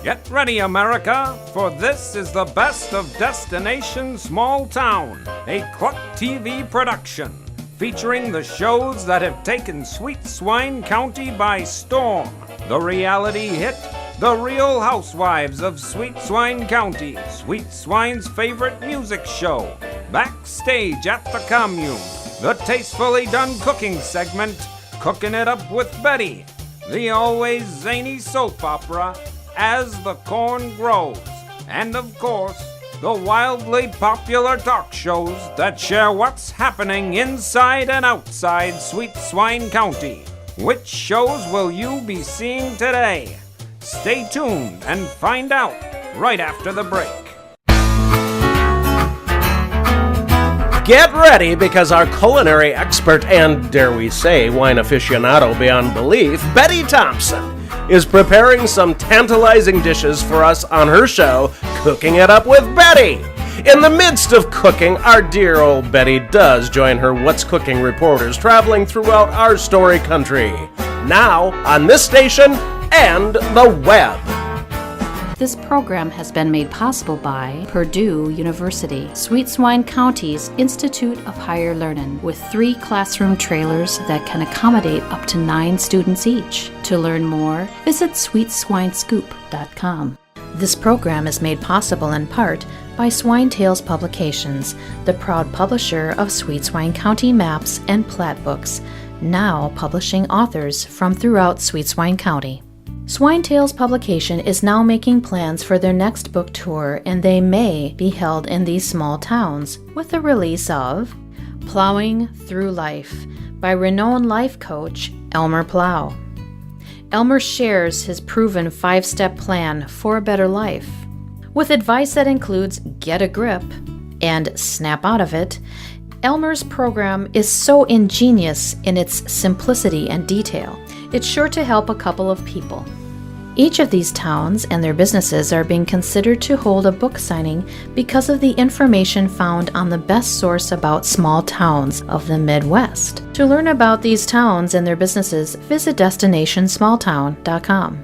Get ready, America, for this is the best of Destination Small Town, a Kluk TV production, featuring the shows that have taken Sweet Swine County by storm. The reality hit, The Real Housewives of Sweet Swine County, Sweet Swine's favorite music show, Backstage at the Commune, the tastefully done cooking segment, Cooking It Up with Betty, the always zany soap opera, As the Corn Grows, and of course, the wildly popular talk shows that share what's happening inside and outside Sweet Swine County. Which shows will you be seeing today? Stay tuned and find out right after the break. Get ready, because our culinary expert and, dare we say, wine aficionado beyond belief, Betty Thompson, is preparing some tantalizing dishes for us on her show, Cooking It Up with Betty. In the midst of cooking, our dear old Betty does join her What's Cooking reporters traveling throughout our story country. Now, on this station and the web. This program has been made possible by Purdue University, Sweet Swine County's Institute of Higher Learning, with 3 classroom trailers that can accommodate up to 9 students each. To learn more, visit sweetswinescoop.com. This program is made possible in part by Swine Tales Publications, the proud publisher of Sweet Swine County maps and plat books, now publishing authors from throughout Sweet Swine County. Swine Tales Publication is now making plans for their next book tour, and they may be held in these small towns, with the release of Plowing Through Life by renowned life coach Elmer Plow. Elmer shares his proven 5-step plan for a better life. With advice that includes get a grip and snap out of it, Elmer's program is so ingenious in its simplicity and detail. It's sure to help a couple of people. Each of these towns and their businesses are being considered to hold a book signing because of the information found on the best source about small towns of the Midwest. To learn about these towns and their businesses, visit DestinationSmallTown.com.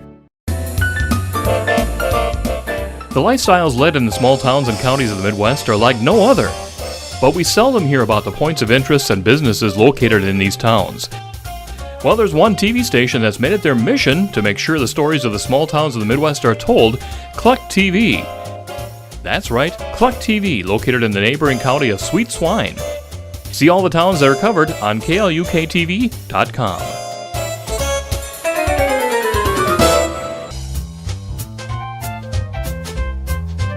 The lifestyles led in the small towns and counties of the Midwest are like no other, but we seldom hear about the points of interest and businesses located in these towns. Well, there's one TV station that's made it their mission to make sure the stories of the small towns of the Midwest are told, Kluk TV. That's right, Kluk TV, located in the neighboring county of Sweet Swine. See all the towns that are covered on KLUKTV.com.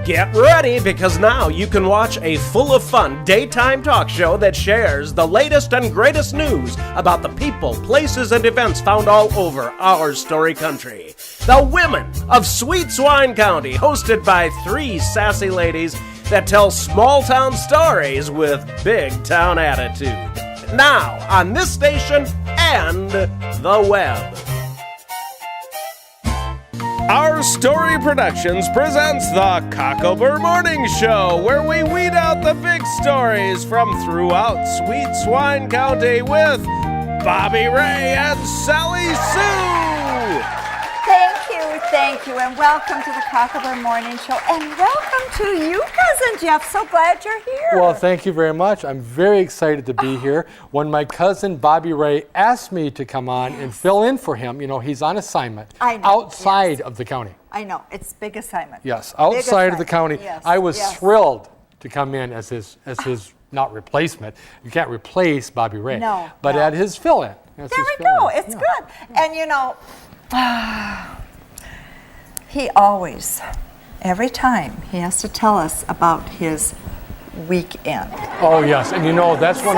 Get ready, because now you can watch a full of fun daytime talk show that shares the latest and greatest news about the people, places, and events found all over our story country. The Women of Sweet Swine County, hosted by 3 sassy ladies that tell small town stories with big town attitude. Now, on this station and the web. Our Story Productions presents the Cocklebur Morning Show, where we weed out the big stories from throughout Sweet Swine County with Bobby Ray and Sally Sue. Thank you, and welcome to the Cocklebur Morning Show, and welcome to you, Cousin Jeff. So glad you're here. Well, thank you very much. I'm very excited to be here. When my cousin Bobby Ray asked me to come on and fill in for him, you know, he's on assignment outside of the county. I know, it's a big assignment. Yes, outside of the county. Yes. I was thrilled to come in as his not replacement. You can't replace Bobby Ray. No. But at his fill-in. There we go. It's good. And you know, he always, every time, he has to tell us about his weekend. Oh yes, and you know that's one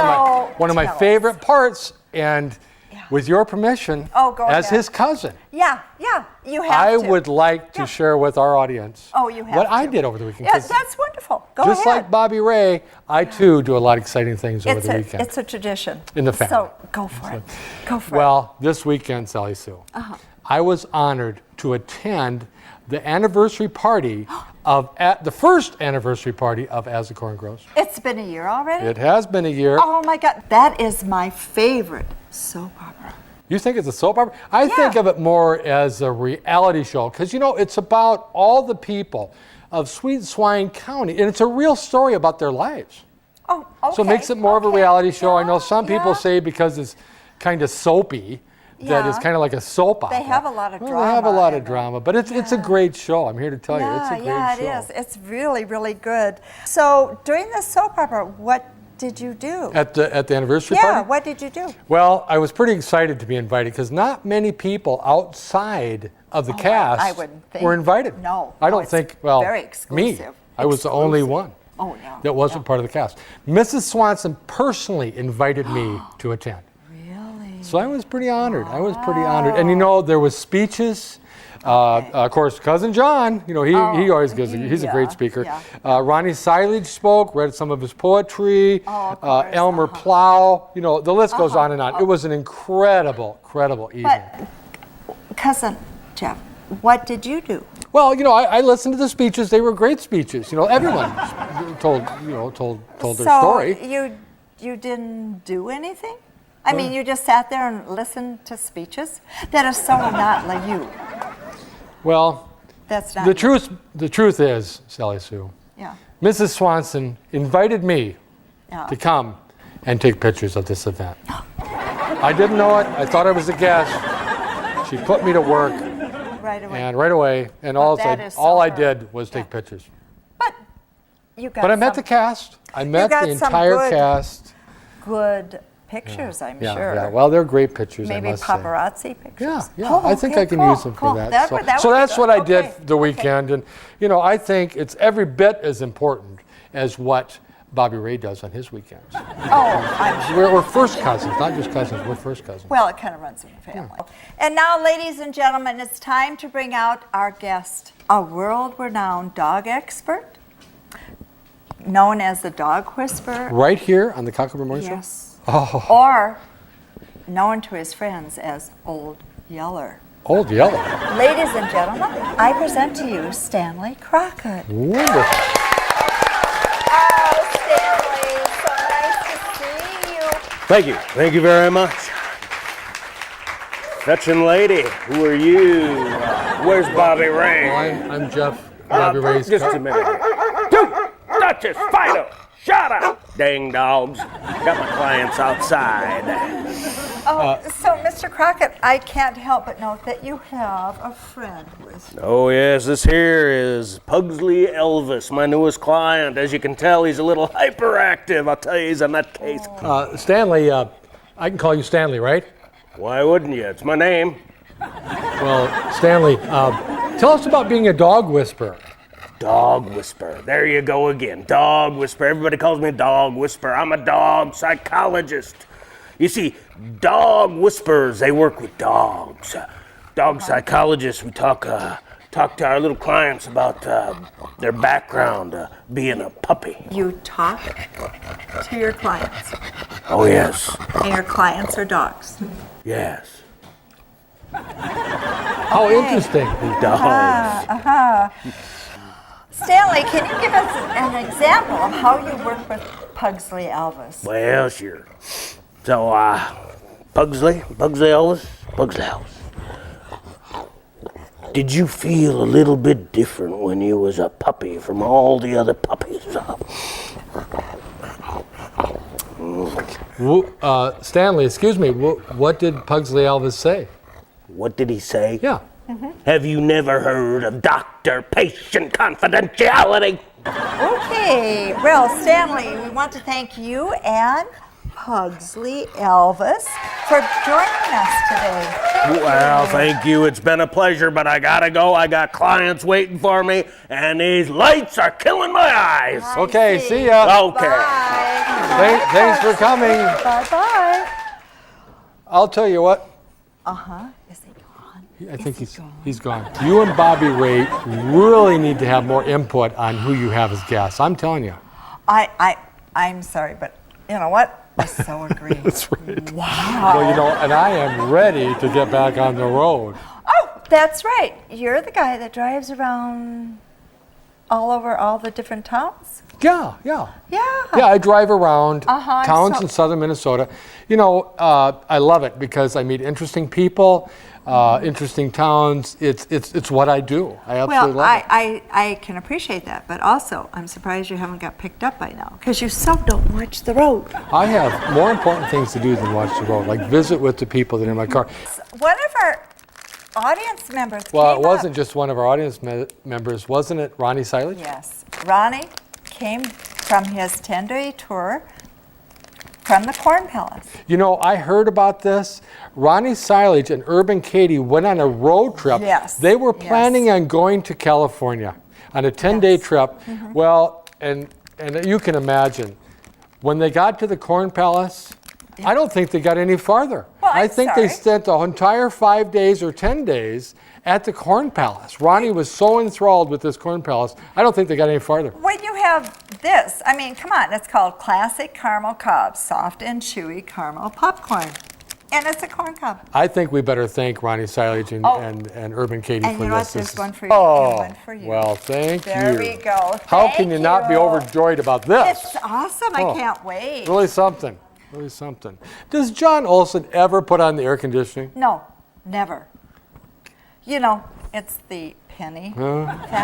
of my favorite parts. And with your permission, as his cousin, you have I would like to share with our audience what I did over the weekend. Yeah, that's wonderful. Go ahead. Just like Bobby Ray, I too do a lot of exciting things over the weekend. It's a tradition in the family. So go for it. Go for it. Well, this weekend, Sally Sue, I was honored to attend the anniversary party the first anniversary party of As the Corn Grows. It's been a year already? It has been a year. Oh my God, that is my favorite soap opera. You think it's a soap opera? I think of it more as a reality show because, you know, it's about all the people of Sweet Swine County, and it's a real story about their lives. Oh, okay. So it makes it more of a reality show. I know some people say because it's kind of soapy, that it's kind of like a soap opera. They have a lot of drama. They have a lot of drama, but it's a great show. I'm here to tell you, it's a great show. Yeah, it is. It's really, really good. So during the soap opera, what did you do? At the anniversary party? Yeah, what did you do? Well, I was pretty excited to be invited because not many people outside of the cast were invited. No. I don't think, well, very exclusive. me. I was the only one that wasn't part of the cast. Mrs. Swanson personally invited me to attend. Really? So I was pretty honored. I was pretty honored. And you know, there was speeches. Of course, Cousin John, you know, he always gives, he's a great speaker. Ronnie Silage spoke, read some of his poetry. Elmer Plow, you know, the list goes on and on. It was an incredible evening. But, Cousin Jeff, what did you do? Well, you know, I listened to the speeches. They were great speeches. You know, everyone told their story. So you didn't do anything? I mean, you just sat there and listened to speeches? That is so not like you. Well, that's not the truth is, Sally Sue, Mrs. Swanson invited me to come and take pictures of this event. I didn't know it. I thought I was a guest. She put me to work. Right away. And right away, and all I did was take pictures. But you got. But I met the cast. I met the entire cast. Good pictures, I'm sure. Yeah, well, they're great pictures, Maybe I must paparazzi pictures. Yeah, I think I can use them for that. So that's what I did the weekend, and you know, I think it's every bit as important as what Bobby Ray does on his weekends. Oh, I'm sure. We're first cousins, not just cousins, we're first cousins. Well, it kind of runs in the family. And now, ladies and gentlemen, it's time to bring out our guest, a world-renowned dog expert, known as the Dog Whisperer. Right here on the Cocklebur Morning Show? Yes. Or known to his friends as Old Yeller. Old Yeller. Ladies and gentlemen, I present to you Stanley Crockett. Wonderful. Oh, Stanley, so nice to see you. Thank you. Thank you very much. Fetching lady, who are you? Where's Bobby Ray? Well, I'm Jeff, Bobby Ray's Just a minute. Dude, Duchess, Fido, shut up. Dang dogs. Got my clients outside. So, Mr. Crockett, I can't help but note that you have a friend with you. Oh, yes, this here is Pugsley Elvis, my newest client. As you can tell, he's a little hyperactive. I'll tell you, he's a nutcase. Stanley, I can call you Stanley, right? Why wouldn't you? It's my name. Well, Stanley, tell us about being a dog whisperer. Dog whisperer. There you go again. Dog whisperer. Everybody calls me a dog whisperer. I'm a dog psychologist. You see, dog whisperers, they work with dogs. Dog psychologists, we talk to our little clients about their background, being a puppy. You talk to your clients. Oh, yes. And your clients are dogs. Yes. How interesting. Dogs. Stanley, can you give us an example of how you work with Pugsley Elvis? Well, sure. So, Pugsley Elvis. Did you feel a little bit different when you was a puppy from all the other puppies? Stanley, excuse me, what did Pugsley Elvis say? What did he say? Yeah. Have you never heard of doctor-patient confidentiality? Okay, well, Stanley, we want to thank you and Pugsley Elvis for joining us today. Well, thank you. It's been a pleasure, but I gotta go. I got clients waiting for me, and these lights are killing my eyes. Okay, see ya. Okay. Bye. Thanks for coming. Bye-bye. I'll tell you what. Is he gone? I think he's gone. You and Bobby Ray really need to have more input on who you have as guests. I'm telling you. I'm sorry, but you know what? I so agree. That's right. Wow. Well, you know, and I am ready to get back on the road. Oh, that's right. You're the guy that drives around all over all the different towns? Yeah. Yeah. Yeah, I drive around towns so- in southern Minnesota. You know, I love it because I meet interesting people, interesting towns. It's what I do. I absolutely love it. I can appreciate that, but also I'm surprised you haven't got picked up by now because you so don't watch the road. I have more important things to do than watch the road, like visit with the people that are in my car. One of our audience members Well, came it wasn't up. just one of our audience members, wasn't it, Ronnie Silage? Yes. Ronnie came from his 10-day tour from the Corn Palace. You know, I heard about this. Ronnie Silage and Urban Katie went on a road trip. Yes. They were planning on going to California on a 10-day trip. Well, and you can imagine, when they got to the Corn Palace, I don't think they got any farther. Well, I I'm think they sorry. spent the entire 5 days or 10 days at the Corn Palace. Ronnie was so enthralled with this Corn Palace, I don't think they got any farther. When you have this, I mean, come on, it's called Classic Caramel Cob, soft and chewy caramel popcorn. And it's a corn cob. I think we better thank Ronnie Silage and Urban Katie And for you know what? this. There's one for you. Oh, and one for you. well, thank you. There we go. How Thank can you not be you. overjoyed about this? It's awesome. I can't wait. Really something. Really something. Does John Olson ever put on the air conditioning? No, never. You know, it's the penny factor.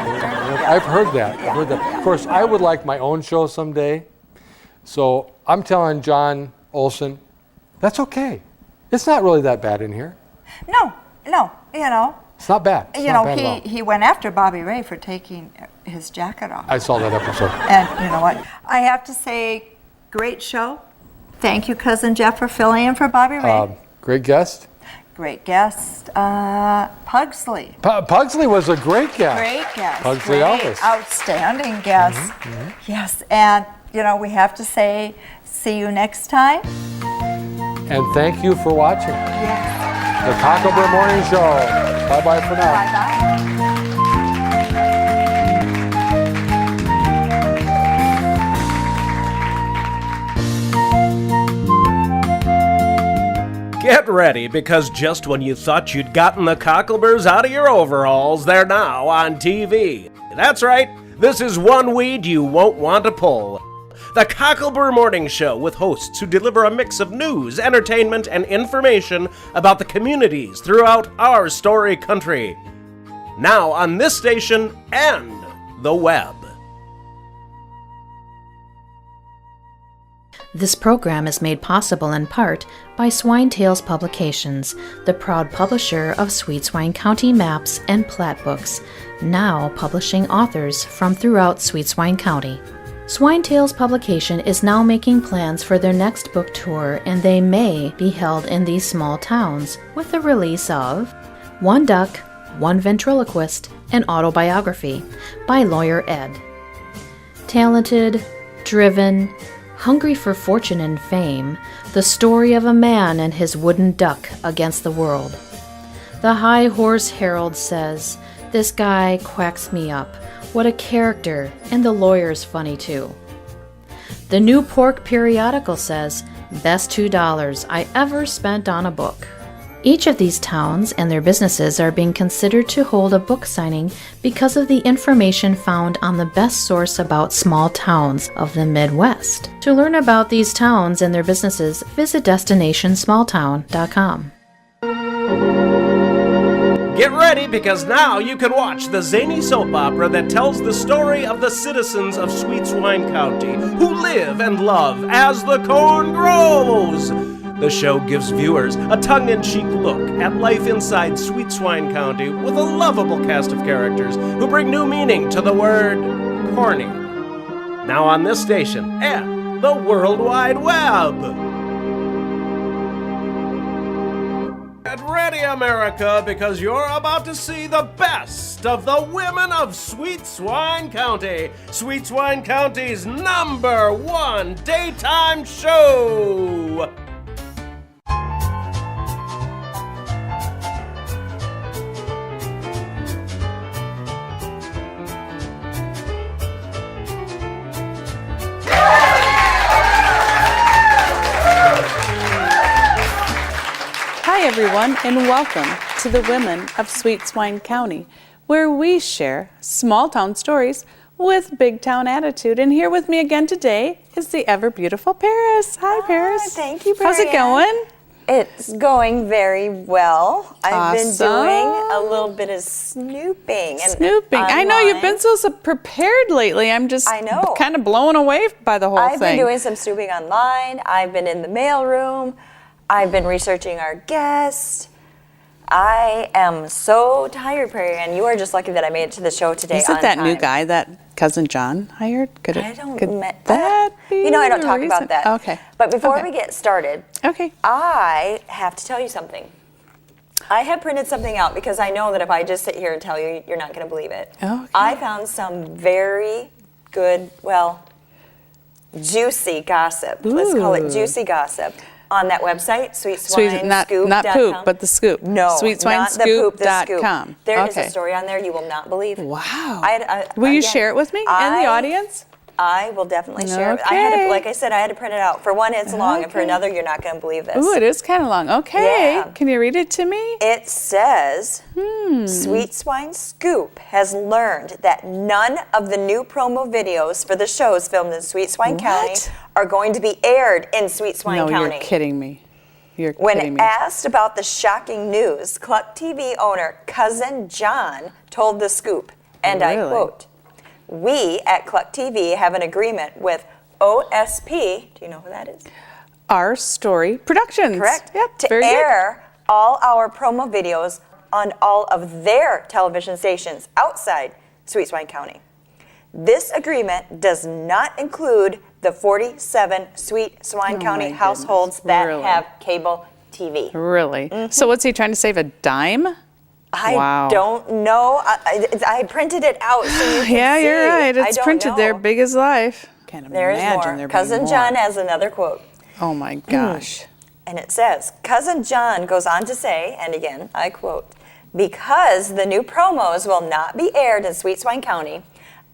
I've heard that. I've heard that. Of course, I would like my own show someday. So I'm telling John Olson, that's okay. It's not really that bad in here. No, you know. It's not bad. It's You not know, bad at all. he went after Bobby Ray for taking his jacket off. I saw that episode. And you know what? I have to say, great show. Thank you, Cousin Jeff, for filling in for Bobby Ray. Great guest. Great guest, Pugsley. Pugsley was a great guest. Great guest. Pugsley Great, Elvis. outstanding guest. Yes, and you know, we have to say, see you next time. And thank you for watching Yes. the Cocklebur Morning Show. Bye-bye for now. Bye-bye. Get ready, because just when you thought you'd gotten the Cockleburs out of your overalls, they're now on TV. That's right, this is one weed you won't want to pull. The Cocklebur Morning Show, with hosts who deliver a mix of news, entertainment, and information about the communities throughout our story country. Now on this station and the web. This program is made possible in part by Swine Tales Publications, the proud publisher of Sweet Swine County maps and plat books, now publishing authors from throughout Sweet Swine County. Swine Tales Publication is now making plans for their next book tour, and they may be held in these small towns with the release of One Duck, One Ventriloquist, an Autobiography by Lawyer Ed. Talented, driven, hungry for fortune and fame, the story of a man and his wooden duck against the world. The High Horse Herald says, "This guy quacks me up. What a character, and the lawyer's funny too." The New Pork Periodical says, "Best $2 I ever spent on a book." Each of these towns and their businesses are being considered to hold a book signing because of the information found on the best source about small towns of the Midwest. To learn about these towns and their businesses, visit destinationsmalltown.com. Get ready, because now you can watch the zany soap opera that tells the story of the citizens of Sweet Swine County who live and love as the corn grows. The show gives viewers a tongue-in-cheek look at life inside Sweet Swine County with a lovable cast of characters who bring new meaning to the word corny. Now on this station and the World Wide Web. Get ready, America, because you're about to see the best of the women of Sweet Swine County, Sweet Swine County's #1 daytime show. Hi everyone, and welcome to the Women of Sweet Swine County, where we share small town stories with big town attitude. And here with me again today is the ever beautiful Paris. Hi, Paris. Thank you, How's it going? It's going very well. I've been Awesome. doing a little bit of snooping. I know you've been so prepared lately. I'm just kind of blown away by the whole thing. I've been doing some snooping online. I've been in the mailroom. I've been researching our guest. I am so tired, Prairie, and you are just lucky that I made it to the show today. Is it that new guy that Cousin John hired? Could that be? You know, I don't talk about that. Okay. But before we get started, okay, I have to tell you something. I have printed something out because I know that if I just sit here and tell you, you're not going to believe it. Okay. I found some very good, juicy gossip. Let's call it juicy gossip. On that website, SweetSwineScoop.com. Not poop, but the scoop. No, SweetSwineScoop.com. There is a story on there you will not believe. Wow. Will you share it with me and the audience? I will definitely share it. I had to, like I said, I had to print it out. For one, it's long, and for another, you're not going to believe this. Ooh, it is kind of long. Okay. Yeah. Can you read it to me? It says, Sweet Swine Scoop has learned that none of the new promo videos for the shows filmed in Sweet Swine County are going to be aired in Sweet Swine County. No, you're kidding me. When asked about the shocking news, Kluk TV owner Cousin John told The Scoop, and I quote, "We at Kluk TV have an agreement with OSP," do you know who that is? Our Story Productions. Correct. Yep, to air all our promo videos on all of their television stations outside Sweet Swine County. This agreement does not include the 47 Sweet Swine County households that have cable TV. Really? So what's he trying to save, a dime? I don't know. I printed it out so you can see. Yeah, you're right. It's printed there, big as life. Can't there imagine is more. Cousin John has another quote. Oh my gosh. And it says, Cousin John goes on to say, and again, I quote, "Because the new promos will not be aired in Sweet Swine County,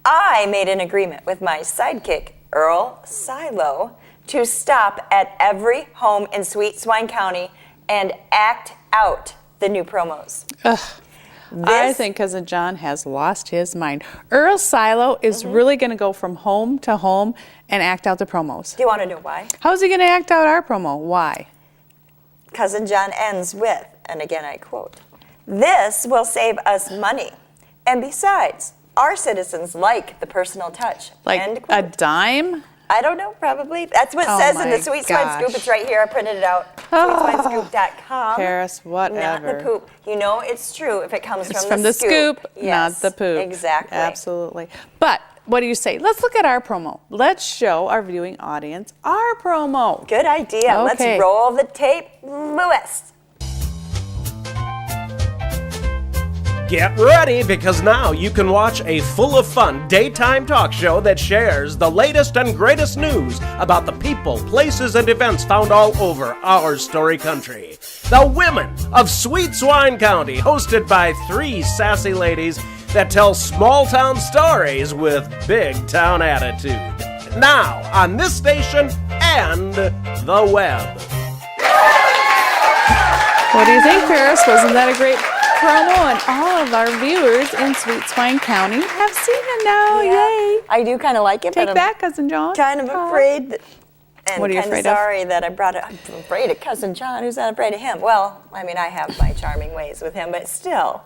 I made an agreement with my sidekick, Earl Silo, to stop at every home in Sweet Swine County and act out the new promos." I think Cousin John has lost his mind. Earl Silo is really going to go from home to home and act out the promos. Do you want to know why? How is he going to act out our promo? Why? Cousin John ends with, and again I quote, "This will save us money. And besides, our citizens like the personal touch." Like End a quote. dime? I don't know, probably. That's what it says in the Sweet Swine Scoop. It's right here. I printed it out. SweetSwineScoop.com. Paris, whatever. Not the poop. You know it's true if it comes It's from the scoop. Not the poop. Exactly. Absolutely. But what do you say? Let's look at our promo. Let's show our viewing audience our promo. Good idea. Okay. Let's roll the tape, Lewis. Get ready, because now you can watch a full of fun daytime talk show that shares the latest and greatest news about the people, places, and events found all over our story country. The Women of Sweet Swine County, hosted by 3 sassy ladies that tell small town stories with big town attitude. Now on this station and the web. What do you think, Paris? Wasn't that a great promo? And all of our viewers in Sweet Swine County have seen it now. Yeah. Yay. I do kind of like it, Take but that, Cousin John. I'm kind of afraid that, and what are you kind afraid of of? sorry that I brought it. I'm afraid of Cousin John. Who's not afraid of him? Well, I mean, I have my charming ways with him, but still.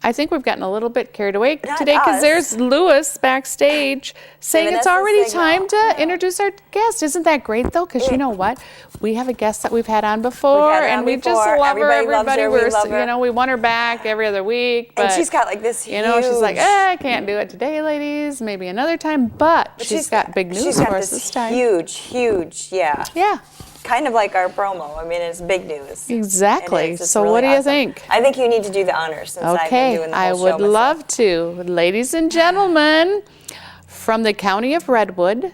I think we've gotten a little bit carried away Not today, because us. there's Lewis backstage saying Giving it's us the already signal. time to introduce our guest. Isn't that great, though? Because you know what? We have a guest that we've had on before, and we just love her. Everybody loves her. We love her. You know, we want her back every other week. But, And she's got like this huge. you know, she's like, I can't do it today, ladies. Maybe another time. But she's got big news she's got for us this this time. huge, Yeah. kind of like our promo. I mean, it's big news. Exactly. It's So really what do you awesome. think? I think you need to do the honors since I've been Okay, doing the I whole would show myself. love to. Ladies and gentlemen, from the county of Redwood,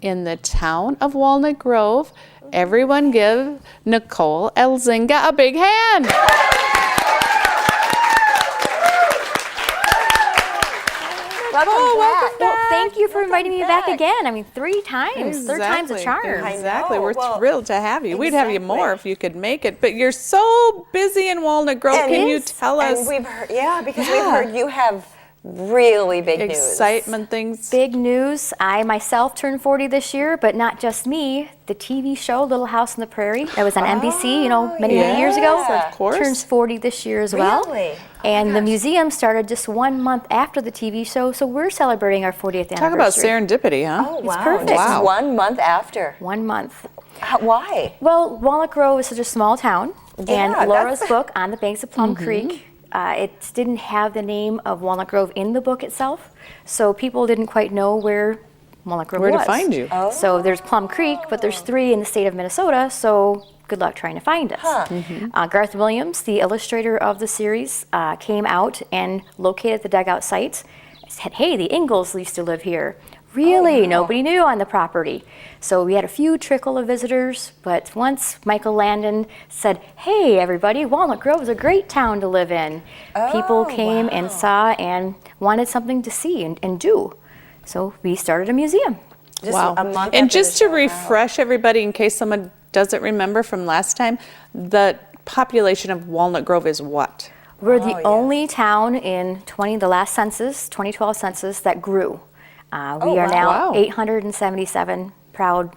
in the town of Walnut Grove, everyone give Nicole Elzinga a big hand. Welcome Well, thank you for inviting me back again. I mean, 3 times. 3 times a charm. Exactly. know. We're Well, thrilled to have you. We'd have you more exactly. if you could make it. But you're so busy in Walnut Grove. And Can you yes, tell us? And we've heard, because we've heard you have really big news. Excitement things. Big news. I myself turned 40 this year, but not just me. The TV show Little House on the Prairie that was on NBC, many years ago. Of course. Turns 40 this year as well. Really? And the museum started just 1 month after the TV show, so we're celebrating our 40th anniversary. Talk about serendipity, huh? Oh, wow. perfect. Just Wow. 1 month after. 1 month. Why? Well, Walnut Grove is such a small town, Yeah, and Laura's that's- book, On the Banks of Plum Creek, it didn't have the name of Walnut Grove in the book itself, so people didn't quite know where Walnut Grove Where was. to find you. So there's Plum Creek, but there's 3 in the state of Minnesota, so good luck trying to find us. Garth Williams, the illustrator of the series, came out and located the dugout site, said, hey, the Ingalls used to live here. Really? Nobody knew on the property. So we had a few trickle of visitors, but once Michael Landon said, hey, everybody, Walnut Grove is a great town to live in. People came and saw and wanted something to see and do. So we started a museum. Just Wow. a month And after just the to show. refresh everybody, in case someone doesn't remember from last time, the population of Walnut Grove is what? We're the only town in the last census, 2012 census, that grew. We are now Wow. 877 proud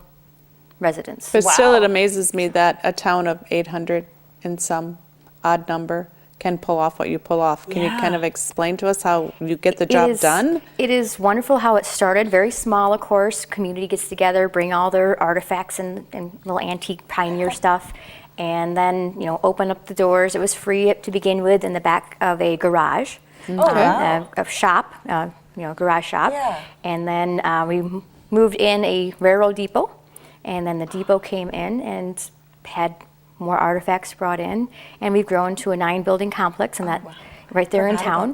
residents. But still, Wow. it amazes me that a town of 800 and some odd number can pull off what you pull off. Can you kind of explain to us how you get the job done? It is wonderful how it started. Very small, of course. Community gets together, bring all their artifacts and little antique pioneer stuff, and then open up the doors. It was free to begin with in the back of a garage, a shop, garage shop, and then we moved in a railroad depot, and then the depot came in and had more artifacts brought in, and we've grown to a 9-building complex, and that right there in Forgot town.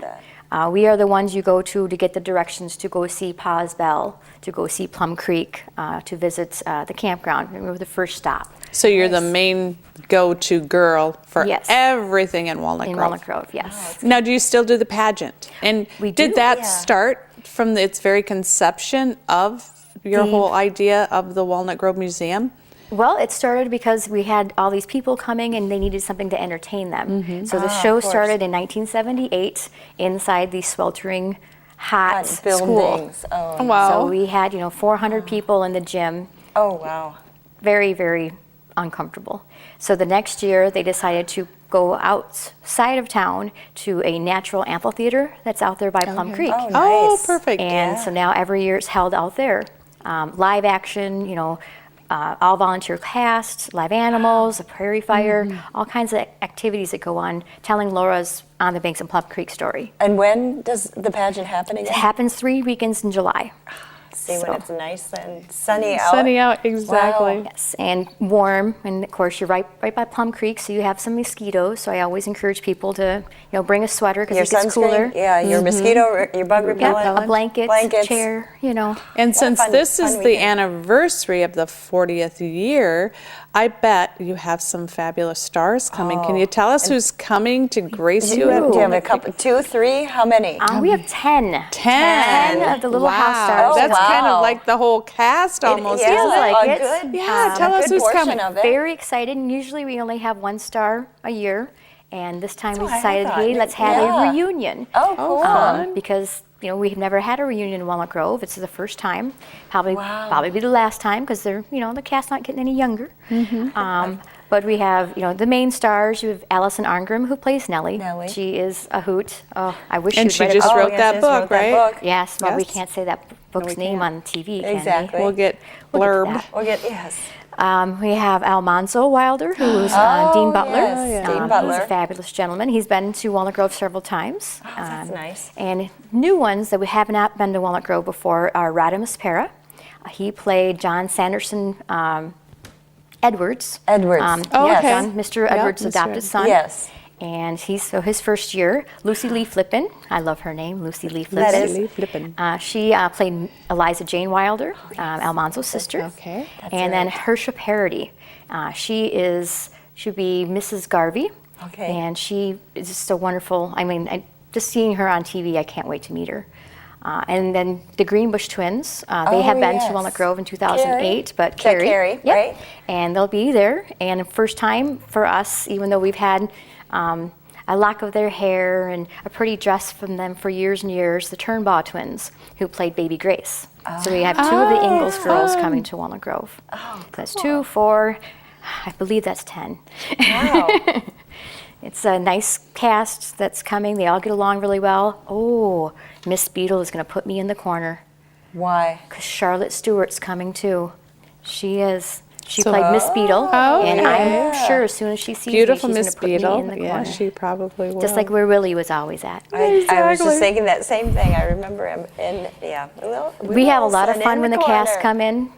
about We are the ones you go to get the directions to go see Paws Bell, to go see Plum Creek, to visit the campground. We were the first stop So you're the main go-to girl for Yes. everything in Walnut in Grove. Walnut Grove. Yes. Now, do you still do the pageant? And We did do, that yeah. start from its very conception of your whole idea of the Walnut Grove Museum? Well, it started because we had all these people coming and they needed something to entertain them. So the show started in 1978 inside the sweltering hot school. buildings. Oh. Wow. So we had 400 people in the gym. Oh, wow. Very, very uncomfortable. So the next year they decided to go outside of town to a natural amphitheater that's out there by Plum Creek. Oh, Oh, nice. perfect. And so now every year it's held out there. Live action, all volunteer cast, live animals, a prairie fire, all kinds of activities that go on, telling Laura's On the Banks of Plum Creek story. And when does the pageant happen It again? happens 3 weekends in July. See, when so- it's nice and sunny out. Sunny out, exactly. Wow. Yes, and warm, and of course you're right by Plum Creek, so you have some mosquitoes. So I always encourage people to, bring a sweater because Your it gets sunscreen, cooler. yeah, your mosquito, your bug repellent. Yeah, a blanket, Blankets. chair, And since fun- this is fun the weekend. anniversary of the 40th year, I bet you have some fabulous stars coming. Can you tell us who's coming to grace you? Do you have a couple, 2, 3? How many? We have 10. 10 of the Little wow. House Stars. Oh, That's kind wow. of like the whole cast almost, yeah, isn't it? like a it. good, Yeah, tell a us good who's portion coming. of it. Very excited, and usually we only have 1 star a year. And this time we what I decided, thought. hey, let's have Yeah. a reunion. Oh, cool. Because we've never had a reunion in Walnut Grove. It's the first time. Probably be the last time because they're the cast's not getting any younger. But we have the main stars. You have Allison Arngrim who plays Nellie. Nellie. She is a hoot. Oh, I wish And she'd she read just a book. wrote that book, right? Yes, well, we Yes. can't say that book's we name can't. on TV, can Exactly. We'll get We'll get to blurb. that. We'll get, yes. We have Almanzo Wilder, who's Dean Butler. yes, Dean He's Butler. a fabulous gentleman. He's been to Walnut Grove several times. That's nice. And new ones that we have not been to Walnut Grove before are Rodimus Para. He played John Sanderson Edwards. Edwards. Oh, yeah, okay. John, Mr. Yeah, Edwards' Mr. adopted Edwards. son. Yes. And he's his first year. Lucy Lee Flippin. I love her name, Lucy Lee That Flippin. is- Flippin'. She played Eliza Jane Wilder, Almanzo's sister. Okay. And then Hersha Parody. She'd be Mrs. Garvey. Okay. And she is just so wonderful. I mean, just seeing her on TV, I can't wait to meet her. And then the Greenbush twins, they have been yes. to Walnut Grove in 2008, but Jack Carrie, Carey, yep. right? And they'll be there. And first time for us, even though we've had a lock of their hair and a pretty dress from them for years and years, the Turnbaugh twins, who played Baby Grace. So we have 2 of the Ingalls girls coming to Walnut Grove. Oh, That's 2, 4, I believe that's 10. Wow. It's a nice cast that's coming. They all get along really well. Oh, Miss Beadle is going to put me in the corner. Why? Because Charlotte Stewart's coming too. She is. She played Miss Beadle, and yeah. I'm sure as soon as she sees Beautiful me, she's Miss going to put me in Beadle. the Yeah, corner. she probably will. Just like where Willie was always at. I was just thinking that same thing. I remember him, and yeah. We have a lot of Wilson fun in when the corner. cast come in.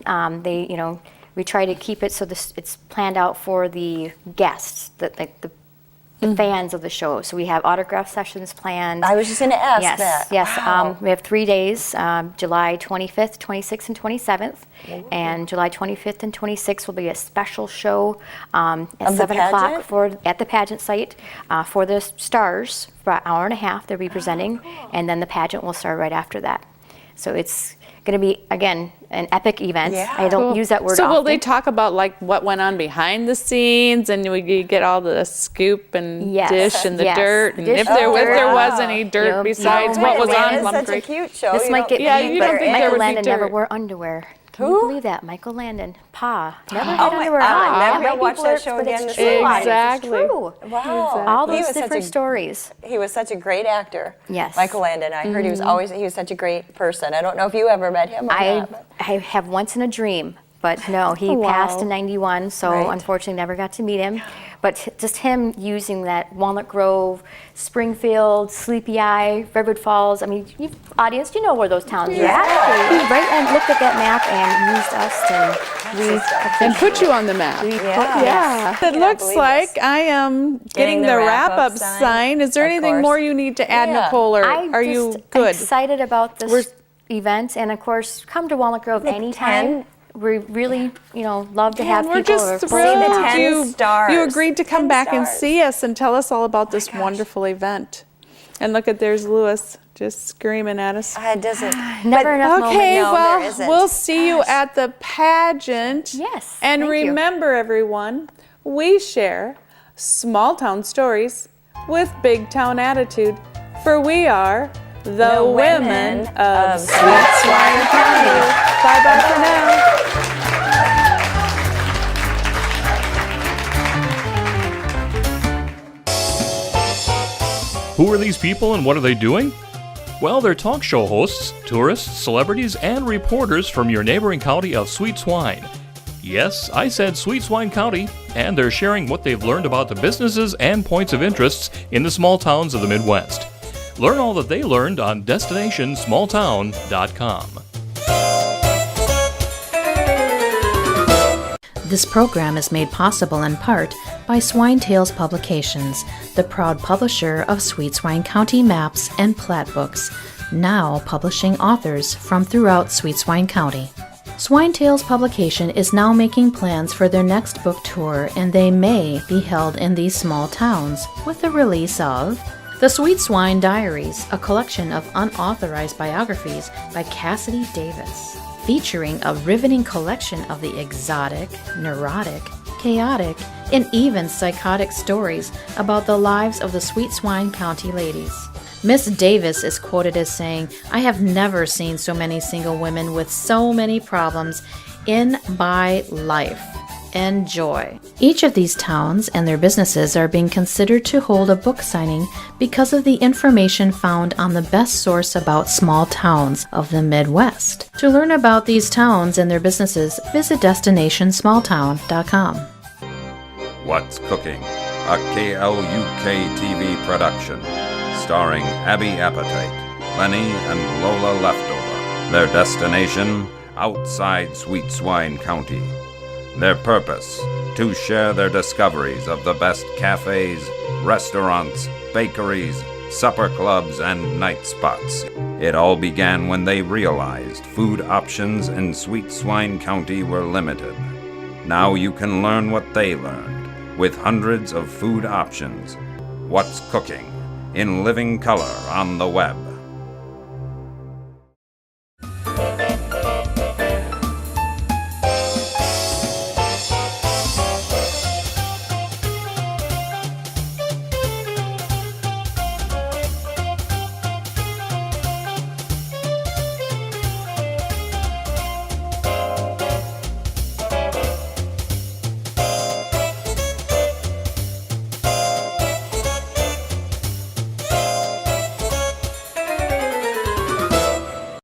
We try to keep it so it's planned out for the guests, the fans of the show. So we have autograph sessions planned. I was just going to ask Yes, that. yes. Wow. We have 3 days, July 25th, 26th, and 27th. And July 25th and 26th will be a special show at Of the 7 o'clock pageant? at the pageant site for the stars. For an hour and a half they'll be presenting, and then the pageant will start right after that. So it's going to be, again, an epic event. Yeah. I don't use that word So often. will they talk about like what went on behind the scenes, and we get all the scoop and Yes, dish and the yes. dirt, The and dish if there and was, dirt. there was any dirt Yep. besides No, what was wait a on minute, Plum It's such a Creek. cute show. This You might don't get Yeah, me, you but don't think there Michael would be Landon never dirt. wore underwear. Can Who? you believe that? Michael Landon. Pa. Never had Oh my underwear God, on. I'm never That gonna might watch be that blurred, show but again it's to true. see. Exactly. It's true. Wow. All He those was such different a- stories. He was such a great actor. Yes. Michael Landon. I heard he was such a great person. I don't know if you ever met him or not. but- I have once in a dream, but no, he Wow. passed in '91, so Right. unfortunately never got to meet him. But just him using that Walnut Grove, Springfield, Sleepy Eye, Redwood Falls. I mean, audience, you know where those towns are. Yeah. He right and looked at that map and used us And put you on the map. Yeah. It cannot looks believe like this. I am getting the the wrap-up wrap-up sign. sign. Is there Of anything course. more you need to add, Yeah. Nicole, or I'm are you just good? excited about this We're- event, and of course, come to Walnut Grove anytime. 10. We really, love to Yeah, have we're people. just or- thrilled the that 10 you stars. agreed to come 10 back and stars. see us and tell us all about this wonderful event. And look at, there's Lewis just screaming at us. It doesn't. Never enough moment. Okay, No, there well, isn't. we'll see you at the pageant. Yes, And thank you. remember, everyone, we share small town stories with big town attitude, for we are the women of Sweet Swine County. Bye-bye for now. Who are these people and what are they doing? Well, they're talk show hosts, tourists, celebrities, and reporters from your neighboring county of Sweet Swine. Yes, I said Sweet Swine County, and they're sharing what they've learned about the businesses and points of interest in the small towns of the Midwest. Learn all that they learned on DestinationSmallTown.com. This program is made possible in part by Swine Tales Publications, the proud publisher of Sweet Swine County maps and plat books, now publishing authors from throughout Sweet Swine County. Swine Tales Publication is now making plans for their next book tour, and they may be held in these small towns with the release of The Sweet Swine Diaries, a collection of unauthorized biographies by Cassidy Davis, featuring a riveting collection of the exotic, neurotic, chaotic, and even psychotic stories about the lives of the Sweet Swine County ladies. Miss Davis is quoted as saying, "I have never seen so many single women with so many problems in my life. Enjoy." Each of these towns and their businesses are being considered to hold a book signing because of the information found on the best source about small towns of the Midwest. To learn about these towns and their businesses, visit DestinationSmallTown.com. What's Cooking? A KLUK TV production. Starring Abby Appetite, Lenny and Lola Leftover. Their destination, outside Sweet Swine County. Their purpose, to share their discoveries of the best cafes, restaurants, bakeries, supper clubs, and night spots. It all began when they realized food options in Sweet Swine County were limited. Now you can learn what they learned, with hundreds of food options. What's Cooking? In living color on the web.